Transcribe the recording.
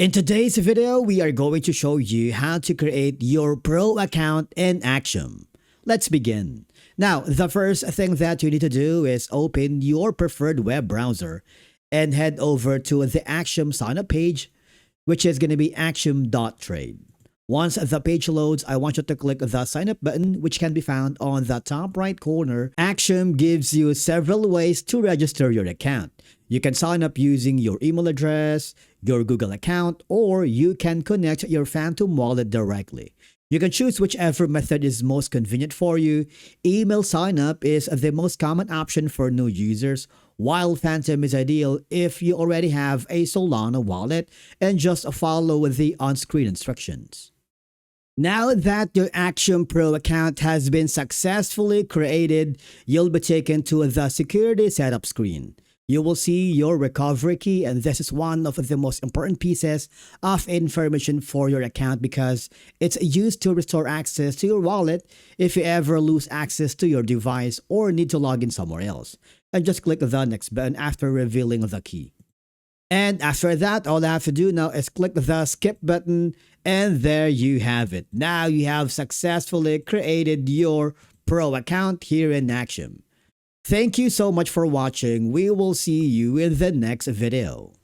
In today's video, we are going to show you how to create your Pro account in Axiom. Let's begin. Now, the first thing that you need to do is open your preferred web browser and head over to the Axiom signup page, which is going to be axiom.trade. Once the page loads, I want you to click the sign up button, which can be found on the top right corner. Axiom gives you several ways to register your account. You can sign up using your email address, your Google account, or you can connect your Phantom wallet directly. You can choose whichever method is most convenient for you. Email sign up is the most common option for new users, while Phantom is ideal if you already have a Solana wallet and just follow the on-screen instructions. Now that your Axiom Pro account has been successfully created, you'll be taken to the security setup screen. You will see your recovery key, and this is one of the most important pieces of information for your account because it's used to restore access to your wallet if you ever lose access to your device or need to log in somewhere else. And just click the next button after revealing the key. And after that, all I have to do now is click the skip button, and there you have it. Now you have successfully created your Pro account here in Axiom. Thank you so much for watching. We will see you in the next video.